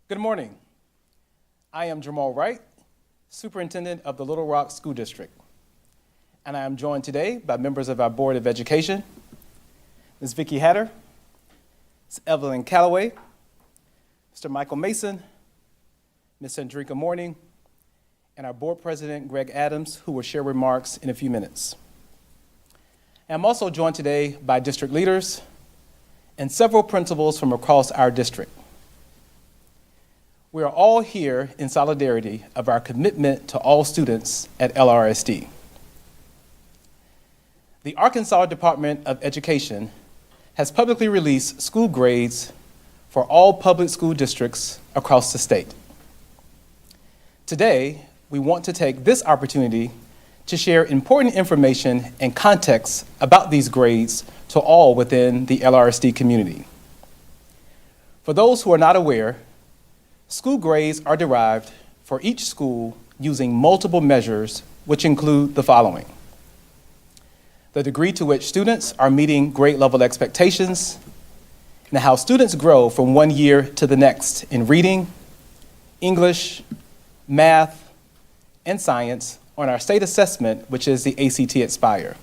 Good morning. I am Jamal Wright, Superintendent of the Little Rock School District, and I am joined today by members of our Board of Education, Ms. Vicki Hatter, Ms. Evelyn Calloway, Mr. Michael Mason, Ms. Sandrika Morning, and our Board President, Greg Adams, who will share remarks in a few minutes. I'm also joined today by district leaders and several principals from across our district. We are all here in solidarity of our commitment to all students at LRSD. The Arkansas Department of Education has publicly released school grades for all public school districts across the state. Today, we want to take this opportunity to share important information and context about these grades to all within the LRSD community. For those who are not aware, school grades are derived for each school using multiple measures, which include the following: the degree to which students are meeting grade level expectations, and how students grow from one year to the next in reading, English, math, and science on our state assessment, which is the ACT Aspire.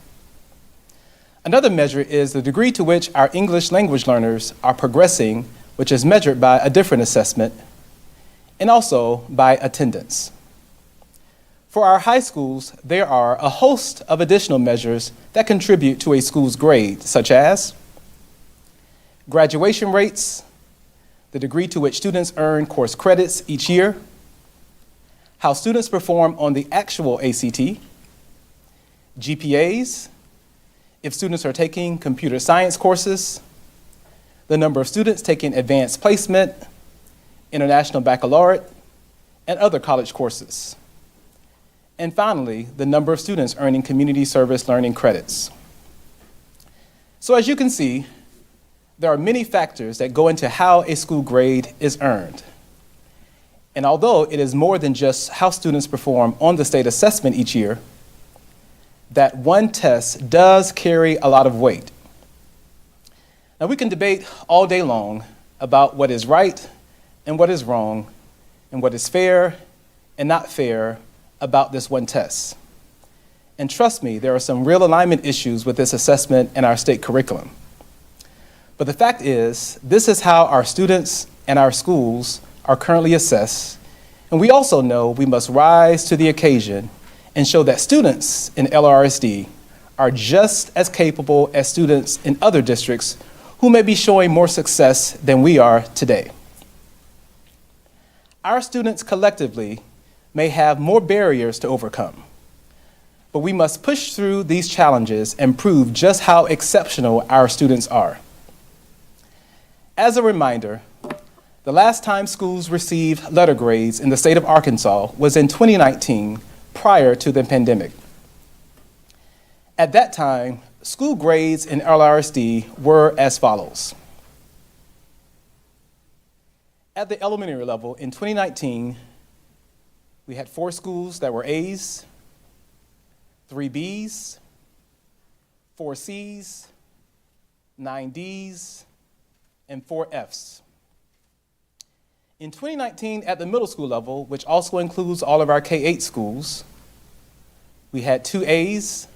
Another measure is the degree to which our English language learners are progressing, which is measured by a different assessment, and also by attendance. For our high schools, there are a host of additional measures that contribute to a school's grade, such as graduation rates, the degree to which students earn course credits each year, how students perform on the actual ACT, GPAs, if students are taking computer science courses, the number of students taking advanced placement, International Baccalaureate, and other college courses. And finally, the number of students earning community service learning credits. So as you can see, there are many factors that go into how a school grade is earned. And although it is more than just how students perform on the state assessment each year, that one test does carry a lot of weight. Now we can debate all day long about what is right and what is wrong, and what is fair and not fair about this one test. And trust me, there are some real alignment issues with this assessment and our state curriculum. But the fact is, this is how our students and our schools are currently assessed, and we also know we must rise to the occasion and show that students in LRSD are just as capable as students in other districts who may be showing more success than we are today. Our students collectively may have more barriers to overcome, but we must push through these challenges and prove just how exceptional our students are. As a reminder, the last time schools received letter grades in the state of Arkansas was in 2019, prior to the pandemic. At that time, school grades in LRSD were as follows. At the elementary level in 2019, we had 4 schools that were A's, 3 B's, 4 C's, 9 D's, and 4 F's. In 2019, at the middle school level, which also includes all of our K-8 schools, we had 2 A's,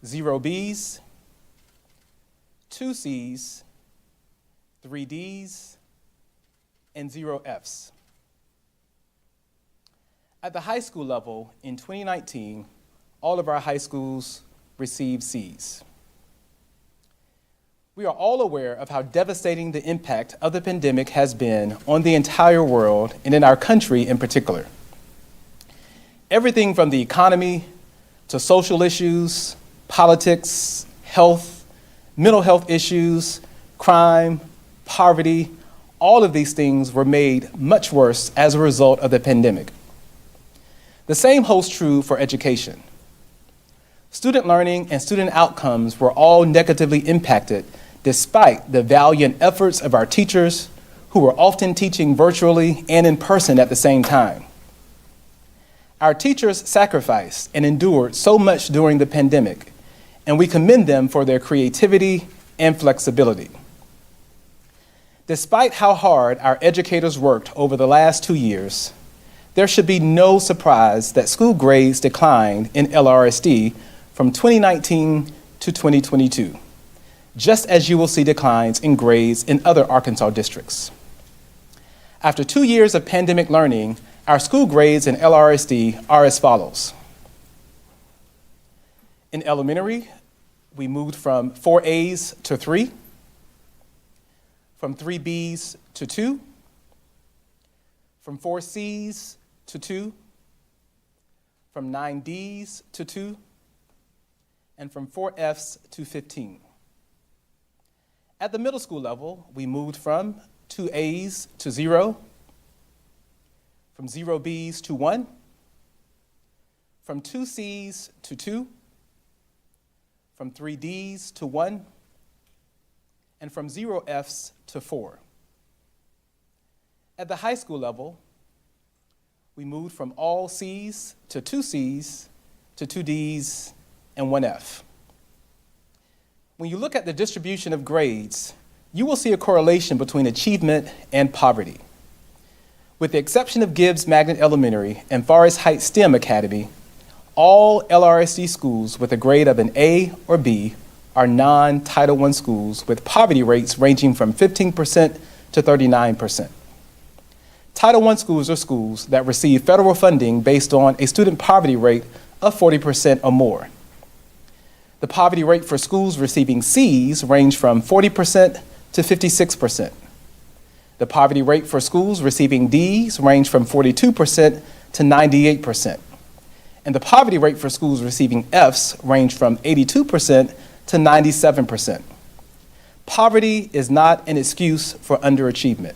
0 B's, 2 C's, 3 D's, and 0 F's. At the high school level, in 2019, all of our high schools received C's. We are all aware of how devastating the impact of the pandemic has been on the entire world and in our country in particular. Everything from the economy to social issues, politics, health, mental health issues, crime, poverty, all of these things were made much worse as a result of the pandemic. The same holds true for education. Student learning and student outcomes were all negatively impacted despite the valiant efforts of our teachers who were often teaching virtually and in person at the same time. Our teachers sacrificed and endured so much during the pandemic, and we commend them for their creativity and flexibility. Despite how hard our educators worked over the last 2 years, there should be no surprise that school grades declined in LRSD from 2019 to 2022, just as you will see declines in grades in other Arkansas districts. After 2 years of pandemic learning, our school grades in LRSD are as follows. In elementary, we moved from 4 A's to 3, from 3 B's to 2, from 4 C's to 2, from 9 D's to 2, and from 4 F's to 15. At the middle school level, we moved from 2 A's to 0, from 0 B's to 1, from 2 C's to 2, from 3 D's to 1, and from 0 F's to 4. At the high school level, we moved from all C's to 2 C's to 2 D's and 1 F. When you look at the distribution of grades, you will see a correlation between achievement and poverty. With the exception of Gibbs Magnet Elementary and Forest Heights STEM Academy, all LRSD schools with a grade of an A or B are non-Title I schools with poverty rates ranging from 15% to 39%. Title I schools are schools that receive federal funding based on a student poverty rate of 40% or more. The poverty rate for schools receiving C's range from 40% to 56%. The poverty rate for schools receiving D's range from 42% to 98%. And the poverty rate for schools receiving F's range from 82% to 97%. Poverty is not an excuse for underachievement.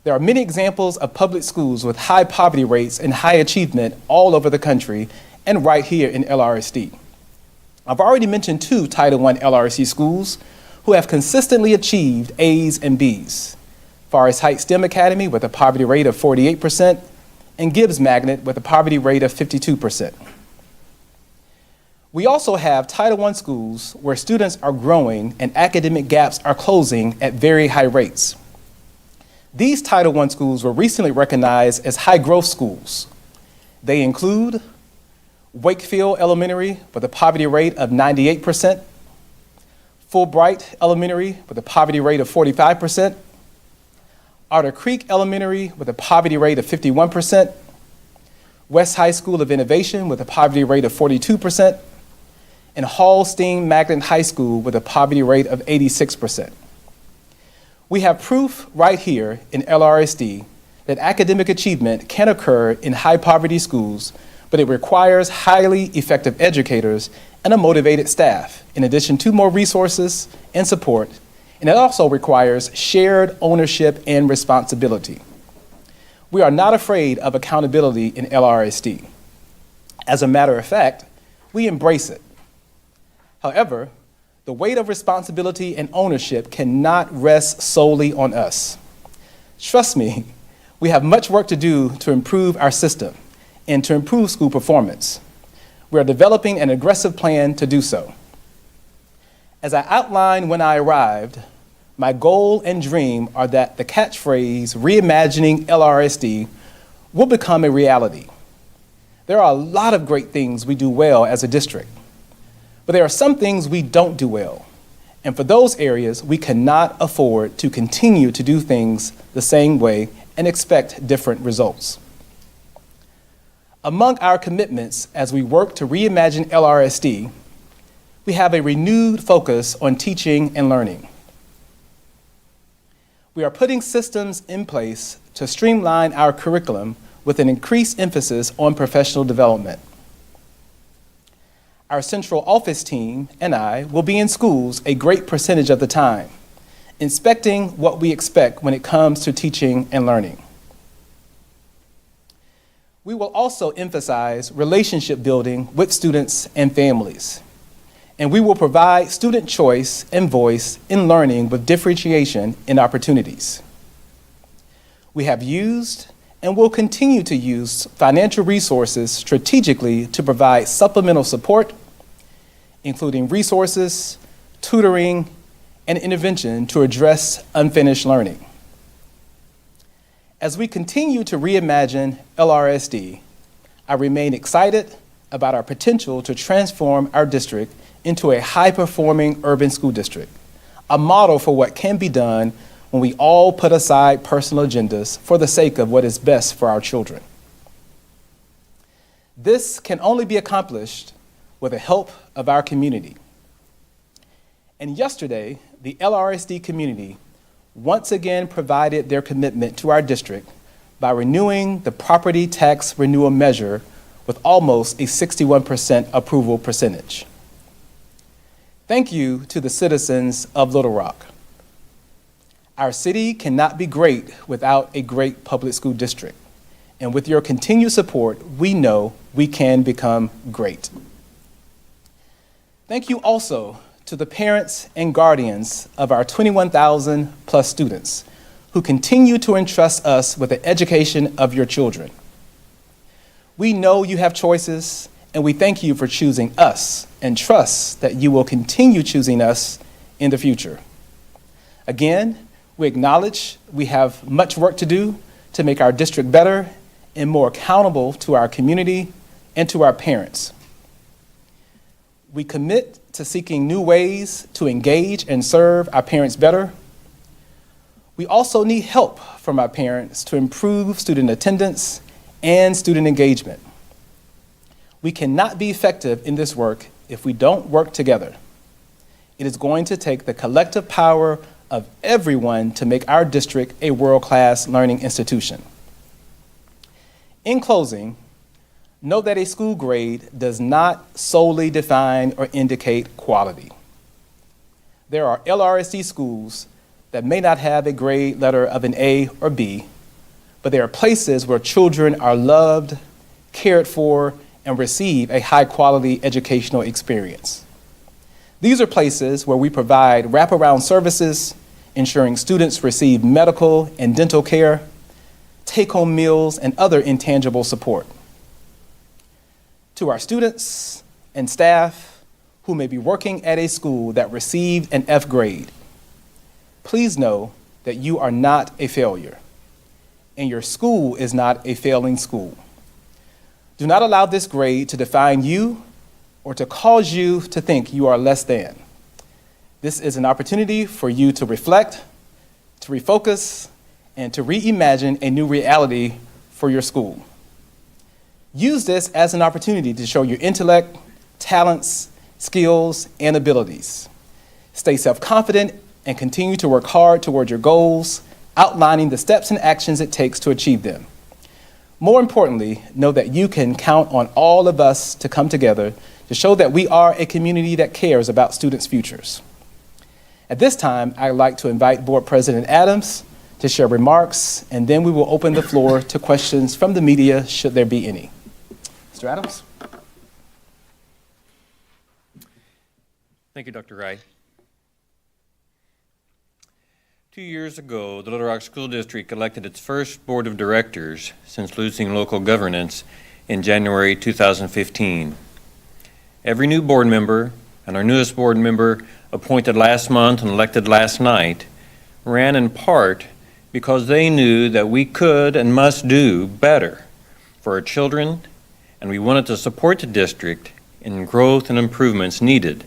There are many examples of public schools with high poverty rates and high achievement all over the country and right here in LRSD. I've already mentioned 2 Title I LRSD schools who have consistently achieved A's and B's. Forest Heights STEM Academy with a poverty rate of 48%, and Gibbs Magnet with a poverty rate of 52%. We also have Title I schools where students are growing and academic gaps are closing at very high rates. These Title I schools were recently recognized as high growth schools. They include Wakefield Elementary with a poverty rate of 98%, Fulbright Elementary with a poverty rate of 45%, Otter Creek Elementary with a poverty rate of 51%, West High School of Innovation with a poverty rate of 42%, and Hallstein Magnet High School with a poverty rate of 86%. We have proof right here in LRSD that academic achievement can occur in high poverty schools, but it requires highly effective educators and a motivated staff, in addition to more resources and support, and it also requires shared ownership and responsibility. We are not afraid of accountability in LRSD. As a matter of fact, we embrace it. However, the weight of responsibility and ownership cannot rest solely on us. Trust me, we have much work to do to improve our system and to improve school performance. We are developing an aggressive plan to do so. As I outlined when I arrived, my goal and dream are that the catchphrase, reimagining LRSD, will become a reality. There are a lot of great things we do well as a district, but there are some things we don't do well. And for those areas, we cannot afford to continue to do things the same way and expect different results. Among our commitments as we work to reimagine LRSD, we have a renewed focus on teaching and learning. We are putting systems in place to streamline our curriculum with an increased emphasis on professional development. Our central office team and I will be in schools a great percentage of the time, inspecting what we expect when it comes to teaching and learning. We will also emphasize relationship building with students and families. And we will provide student choice and voice in learning with differentiation in opportunities. We have used and will continue to use financial resources strategically to provide supplemental support, including resources, tutoring, and intervention to address unfinished learning. As we continue to reimagine LRSD, I remain excited about our potential to transform our district into a high-performing urban school district, a model for what can be done when we all put aside personal agendas for the sake of what is best for our children. This can only be accomplished with the help of our community. And yesterday, the LRSD community once again provided their commitment to our district by renewing the property tax renewal measure with almost a 61% approval percentage. Thank you to the citizens of Little Rock. Our city cannot be great without a great public school district. And with your continued support, we know we can become great. Thank you also to the parents and guardians of our 21,000 plus students who continue to entrust us with the education of your children. We know you have choices, and we thank you for choosing us and trust that you will continue choosing us in the future. Again, we acknowledge we have much work to do to make our district better and more accountable to our community and to our parents. We commit to seeking new ways to engage and serve our parents better. We also need help from our parents to improve student attendance and student engagement. We cannot be effective in this work if we don't work together. It is going to take the collective power of everyone to make our district a world-class learning institution. In closing, know that a school grade does not solely define or indicate quality. There are LRSD schools that may not have a grade letter of an A or B, but there are places where children are loved, cared for, and receive a high-quality educational experience. These are places where we provide wraparound services, ensuring students receive medical and dental care, take-home meals, and other intangible support. To our students and staff who may be working at a school that received an F grade, please know that you are not a failure, and your school is not a failing school. Do not allow this grade to define you or to cause you to think you are less than. This is an opportunity for you to reflect, to refocus, and to reimagine a new reality for your school. Use this as an opportunity to show your intellect, talents, skills, and abilities. Stay self-confident and continue to work hard toward your goals, outlining the steps and actions it takes to achieve them. More importantly, know that you can count on all of us to come together to show that we are a community that cares about students' futures. At this time, I'd like to invite Board President Adams to share remarks, and then we will open the floor to questions from the media, should there be any. Mr. Adams? Thank you, Dr. Wright. 2 years ago, the Little Rock School District elected its first board of directors since losing local governance in January 2015. Every new board member, and our newest board member appointed last month and elected last night, ran in part because they knew that we could and must do better for our children, and we wanted to support the district in growth and improvements needed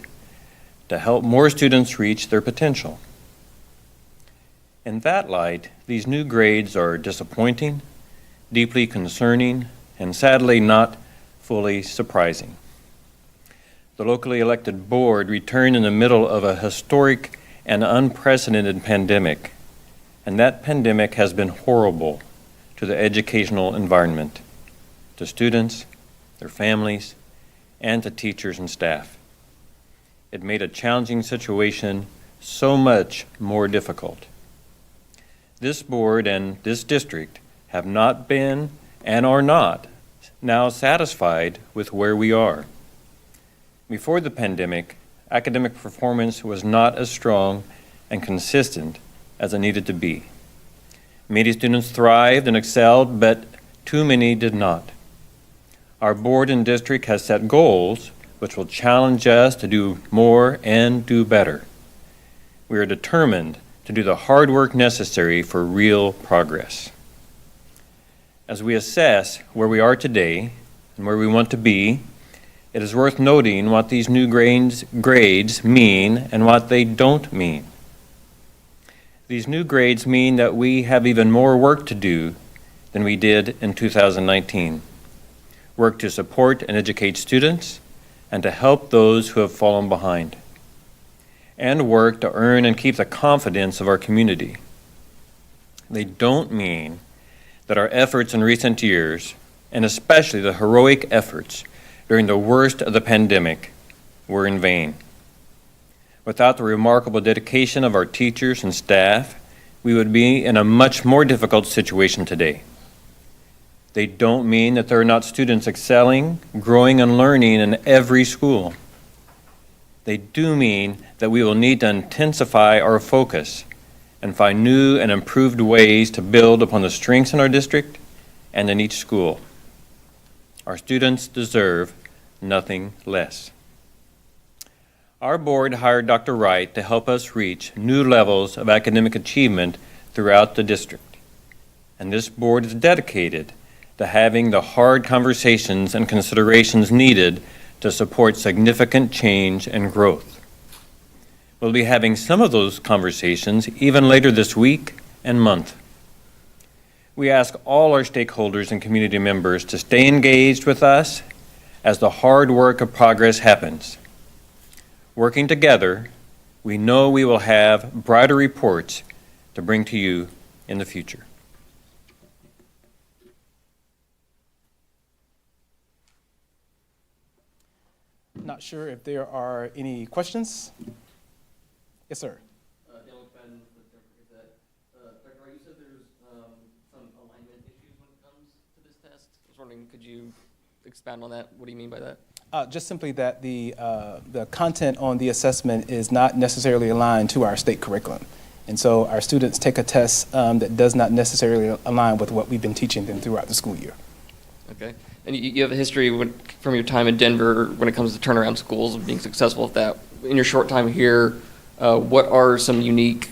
to help more students reach their potential. In that light, these new grades are disappointing, deeply concerning, and sadly not fully surprising. The locally elected board returned in the middle of a historic and unprecedented pandemic, and that pandemic has been horrible to the educational environment, to students, their families, and to teachers and staff. It made a challenging situation so much more difficult. This board and this district have not been and are not now satisfied with where we are. Before the pandemic, academic performance was not as strong and consistent as it needed to be. Many students thrived and excelled, but too many did not. Our board and district has set goals which will challenge us to do more and do better. we are determined to do the hard work necessary for real progress. As we assess where we are today and where we want to be, it is worth noting what these new grades mean and what they don't mean. These new grades mean that we have even more work to do than we did in 2019. Work to support and educate students and to help those who have fallen behind. And work to earn and keep the confidence of our community. They don't mean that our efforts in recent years, and especially the heroic efforts during the worst of the pandemic, were in vain. Without the remarkable dedication of our teachers and staff, we would be in a much more difficult situation today. They don't mean that there are not students excelling, growing, and learning in every school. They do mean that we will need to intensify our focus and find new and improved ways to build upon the strengths in our district and in each school. Our students deserve nothing less. Our board hired Dr. Wright to help us reach new levels of academic achievement throughout the district. And this board is dedicated to having the hard conversations and considerations needed to support significant change and growth. We'll be having some of those conversations even later this week and month. We ask all our stakeholders and community members to stay engaged with us as the hard work of progress happens. Working together, we know we will have brighter reports to bring to you in the future. Not sure if there are any questions. Yes, sir. Dr. Wright, you said there's some alignment issues when it comes to this test. I was wondering, could you expound on that? What do you mean by that? Just simply that the content on the assessment is not necessarily aligned to our state curriculum. And so our students take a test that does not necessarily align with what we've been teaching them throughout the school year. Okay. And you have a history from your time in Denver when it comes to turnaround schools and being successful at that. In your short time here, what are some unique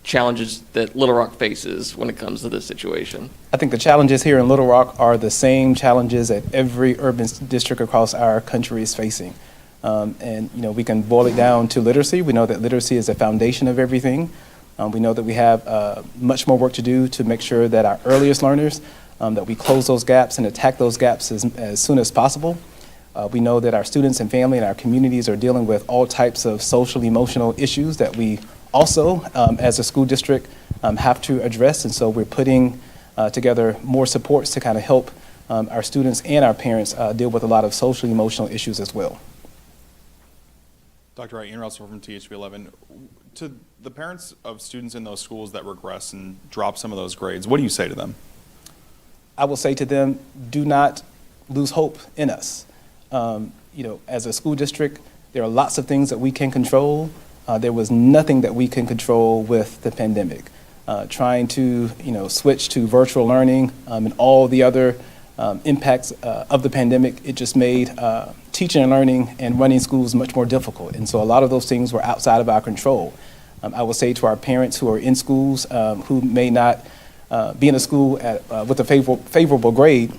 challenges that Little Rock faces when it comes to this situation? I think the challenges here in Little Rock are the same challenges that every urban district across our country is facing. And we can boil it down to literacy. We know that literacy is the foundation of everything. We know that we have much more work to do to make sure that our earliest learners, that we close those gaps and attack those gaps as soon as possible. We know that our students and family and our communities are dealing with all types of social, emotional issues that we also, as a school district, have to address. And so we're putting together more supports to kind of help our students and our parents deal with a lot of social, emotional issues as well. Dr. Wright, Ian Russell from THB 11. To the parents of students in those schools that regress and drop some of those grades, what do you say to them? I will say to them, do not lose hope in us. As a school district, there are lots of things that we can control. There was nothing that we can control with the pandemic. Trying to, switch to virtual learning and all the other impacts of the pandemic, it just made teaching and learning and running schools much more difficult. And so a lot of those things were outside of our control. I will say to our parents who are in schools who may not be in a school with a favorable grade,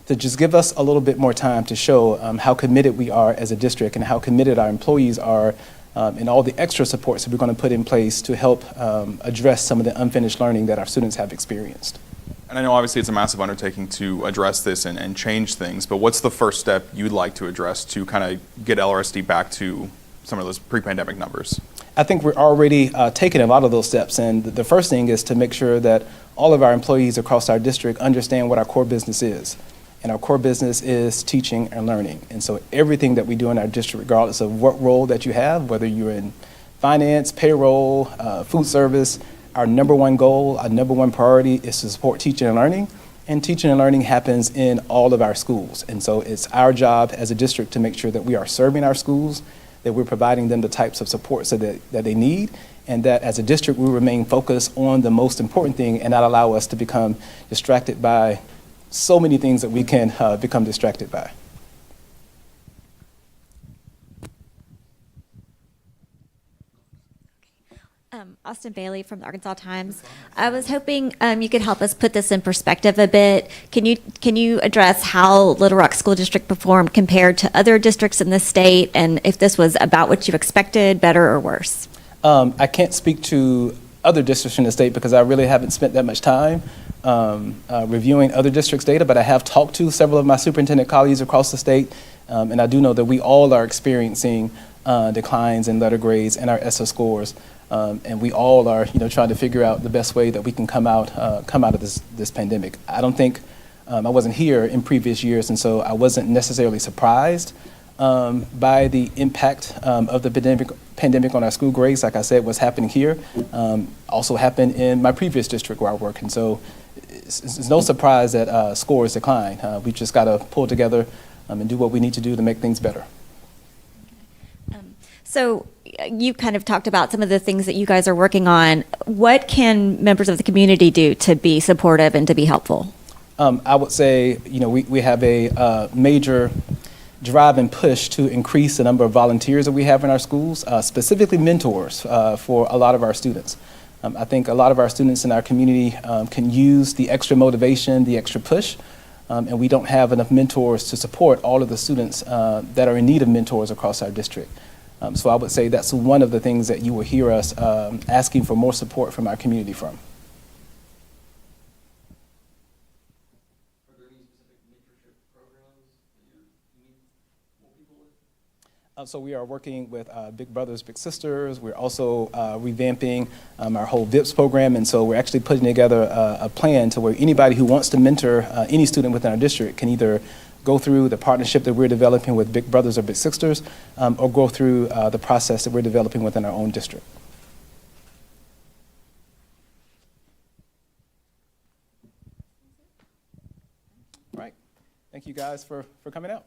to just give us a little bit more time to show how committed we are as a district and how committed our employees are and all the extra supports that we're going to put in place to help address some of the unfinished learning that our students have experienced. And I know obviously it's a massive undertaking to address this and change things, but what's the first step you'd like to address to kind of get LRSD back to some of those pre-pandemic numbers? I think we're already taking a lot of those steps, and the first thing is to make sure that all of our employees across our district understand what our core business is. And our core business is teaching and learning. And so everything that we do in our district, regardless of what role that you have, whether you're in finance, payroll, food service, our number one goal, our number one priority is to support teaching and learning. And teaching and learning happens in all of our schools. And so it's our job as a district to make sure that we are serving our schools, that we're providing them the types of supports that they need, and that as a district we remain focused on the most important thing and not allow us to become distracted by so many things that we can become distracted by. Austin Bailey from the Arkansas Times. I was hoping you could help us put this in perspective a bit. Can you address how Little Rock School District performed compared to other districts in the state, and if this was about what you expected, better or worse? I can't speak to other districts in the state because I really haven't spent that much time reviewing other districts' data, but I have talked to several of my superintendent colleagues across the state, and I do know that we all are experiencing declines in letter grades and our ESSA scores. And we all are, trying to figure out the best way that we can come out of this pandemic. I don't think I wasn't here in previous years, and so I wasn't necessarily surprised by the impact of the pandemic on our school grades. Like I said, what's happening here also happened in my previous district where I work, and so it's no surprise that scores decline. We've just got to pull together and do what we need to do to make things better. So you kind of talked about some of the things that you guys are working on. What can members of the community do to be supportive and to be helpful? I would say, we have a major drive and push to increase the number of volunteers that we have in our schools, specifically mentors for a lot of our students. I think a lot of our students in our community can use the extra motivation, the extra push, and we don't have enough mentors to support all of the students that are in need of mentors across our district. So I would say that's one of the things that you will hear us asking for more support from our community from. Are there any specific mentorship programs that you need more people with? So we are working with Big Brothers Big Sisters. We're also revamping our whole VIPS program, and so we're actually putting together a plan to where anybody who wants to mentor any student within our district can either go through the partnership that we're developing with Big Brothers or Big Sisters, or go through the process that we're developing within our own district. All right. Thank you guys for coming out.